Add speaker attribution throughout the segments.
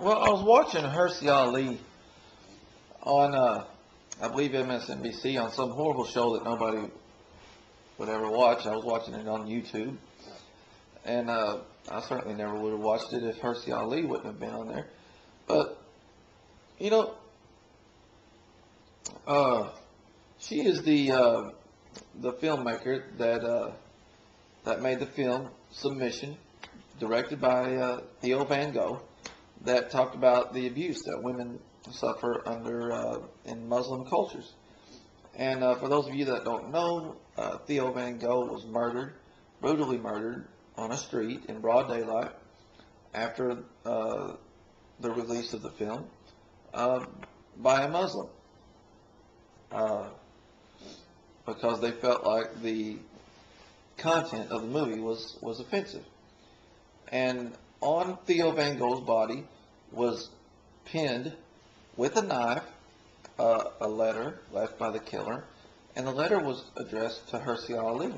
Speaker 1: Well, I was watching Hersey Ali on, I believe MSNBC on some horrible show that nobody would ever watch. I was watching it on YouTube, and I certainly never would have watched it if Hersey Ali wouldn't have been on there. But you know, uh, she is the filmmaker that made the film Submission, directed by Theo Van Gogh, that talked about the abuse that women suffer under in Muslim cultures. And for those of you that don't know, Theo Van Gogh was murdered, brutally murdered, on a street in broad daylight after the release of the film uh, by a Muslim uh, because they felt like the content of the movie was offensive. And on Theo Van Gogh's body was pinned with a knife a letter left by the killer, and the letter was addressed to Hersey Ali.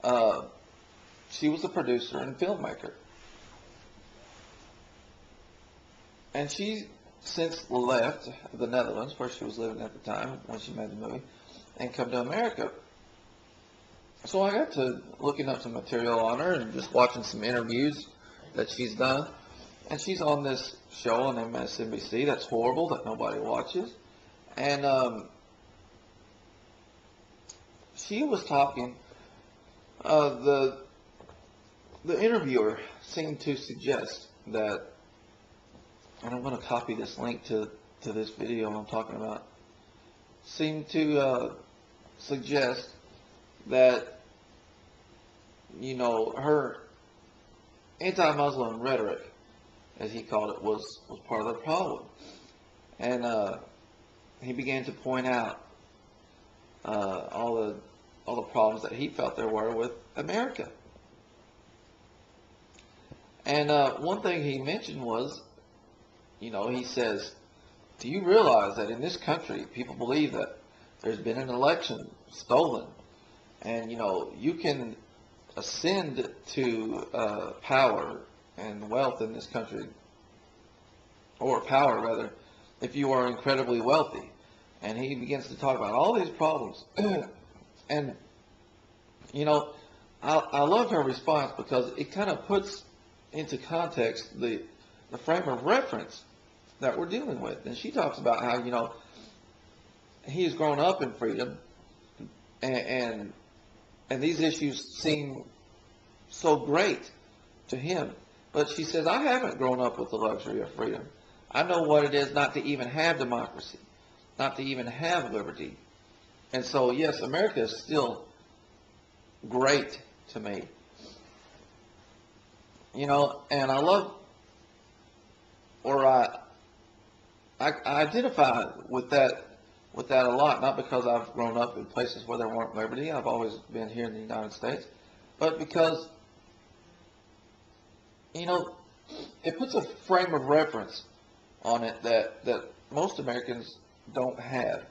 Speaker 1: Uh, she was a producer and filmmaker, and she since left the Netherlands, where she was living at the time when she made the movie, and come to America. So I got to looking up some material on her and just watching some interviews that she's done. And she's on this show on MSNBC that's horrible, that nobody watches. And she was talking, the interviewer seemed to suggest that, and I'm going to copy this link to this video I'm talking about, seemed to suggest that, you know, her anti-Muslim rhetoric, as he called it, was part of the problem. And he began to point out all the problems that he felt there were with America. And one thing he mentioned was, you know, he says, do you realize that in this country, people believe that there's been an election stolen, and, you know, you can ascend to power and wealth in this country, or power rather, if you are incredibly wealthy. And he begins to talk about all these problems. And, you know, I love her response because it kind of puts into context the frame of reference that we're dealing with. And she talks about how, you know, he's grown up in freedom, and these issues seem so great to him. But she says, I haven't grown up with the luxury of freedom. I know what it is not to even have democracy, not to even have liberty. And so, yes, America is still great to me. You know, and I love, or I identify with that a lot, not because I've grown up in places where there weren't liberty. I've always been here in the United States, but because, you know, it puts a frame of reference on it that most Americans don't have.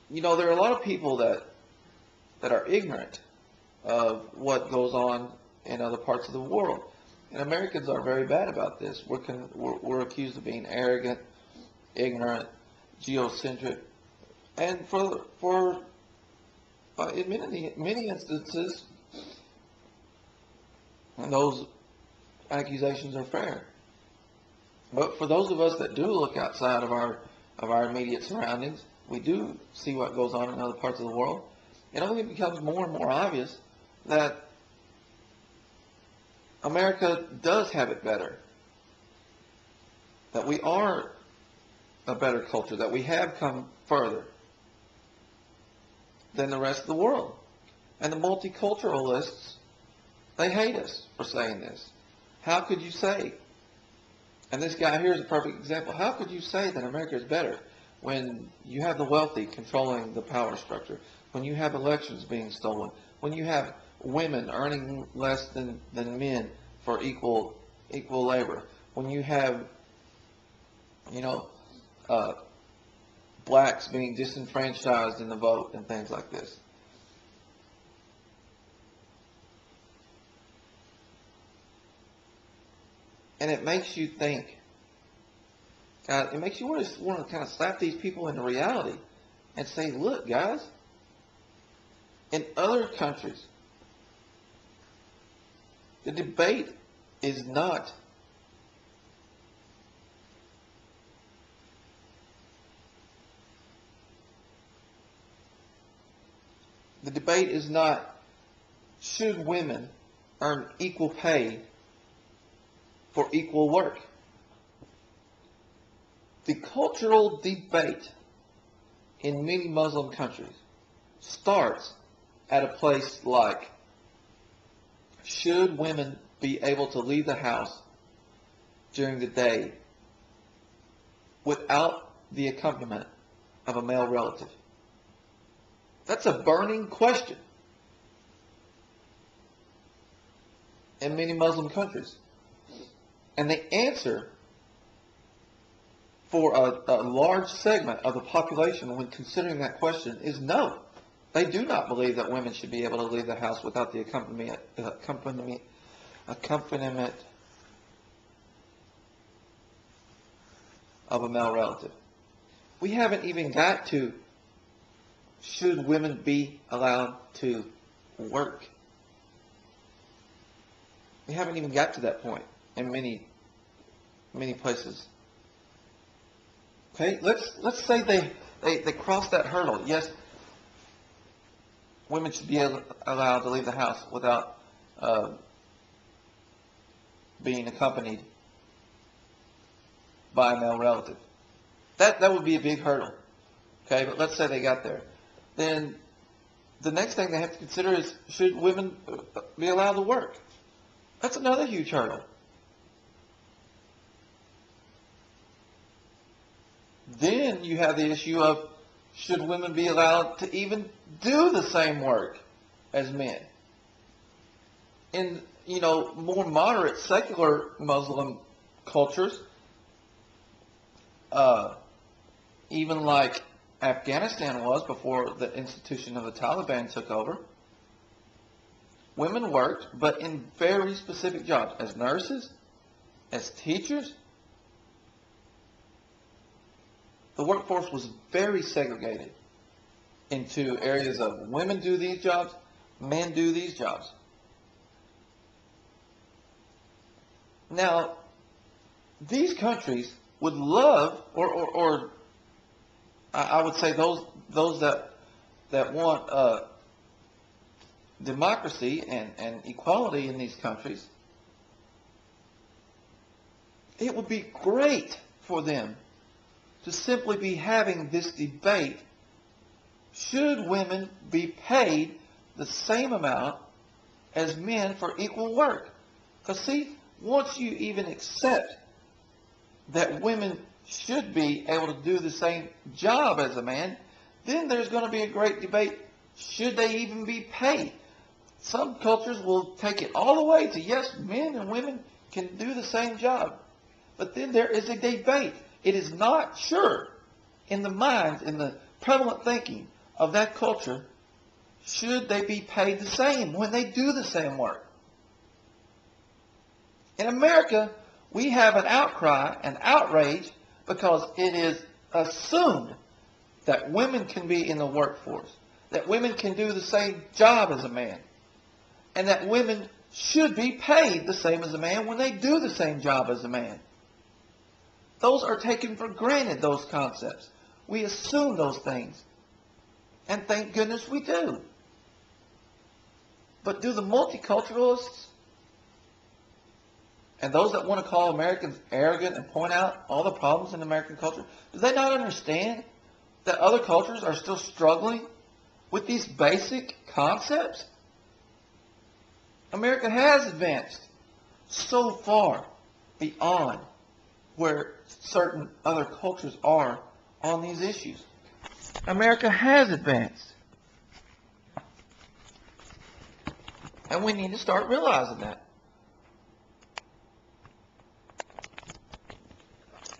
Speaker 1: You know, there are a lot of people that are ignorant of what goes on in other parts of the world. And Americans are very bad about this. We're accused of being arrogant, ignorant, geocentric, and for in many instances, those accusations are fair. But for those of us that do look outside of our immediate surroundings, we do see what goes on in other parts of the world. It only becomes more and more obvious that America does have it better, that we are a better culture, that we have come further than the rest of the world. And the multiculturalists, they hate us for saying this. How could you say, and this guy here is a perfect example, how could you say that America is better when you have the wealthy controlling the power structure, when you have elections being stolen, when you have women earning less than men for equal labor, when you have, you know, blacks being disenfranchised in the vote and things like this. And it makes you think. It makes you want to kind of slap these people into reality and say, look, guys, in other countries, the debate is not should women earn equal pay for equal work. The cultural debate in many Muslim countries starts at a place like, should women be able to leave the house during the day without the accompaniment of a male relative? That's a burning question in many Muslim countries. And the answer for a large segment of the population when considering that question is no. They do not believe that women should be able to leave the house without the accompaniment of a male relative. We haven't even got to, should women be allowed to work? We haven't even got to that point in many places. Okay, let's say they cross that hurdle. Yes, women should be allowed to leave the house without being accompanied by a male relative. That would be a big hurdle. Okay, but let's say they got there. Then the next thing they have to consider is, should women be allowed to work? That's another huge hurdle. Then you have the issue of, should women be allowed to even do the same work as men? In, more moderate secular Muslim cultures, even like Afghanistan was before the institution of the Taliban took over, women worked, but in very specific jobs, as nurses, as teachers. The workforce was very segregated into areas of women do these jobs, men do these jobs. Now, these countries would love, or I would say those that want democracy and equality in these countries, it would be great for them to simply be having this debate, should women be paid the same amount as men for equal work? Because see, once you even accept that women should be able to do the same job as a man, then there's going to be a great debate, should they even be paid? Some cultures will take it all the way to, yes, men and women can do the same job. But then there is a debate. It is not sure in the minds, in the prevalent thinking of that culture, should they be paid the same when they do the same work. In America, we have an outcry, an outrage, because it is assumed that women can be in the workforce, that women can do the same job as a man, and that women should be paid the same as a man when they do the same job as a man. Those are taken for granted, those concepts. We assume those things. And thank goodness we do. But do the multiculturalists and those that want to call Americans arrogant and point out all the problems in American culture, do they not understand that other cultures are still struggling with these basic concepts? America has advanced so far beyond where certain other cultures are on these issues. America has advanced. And we need to start realizing that.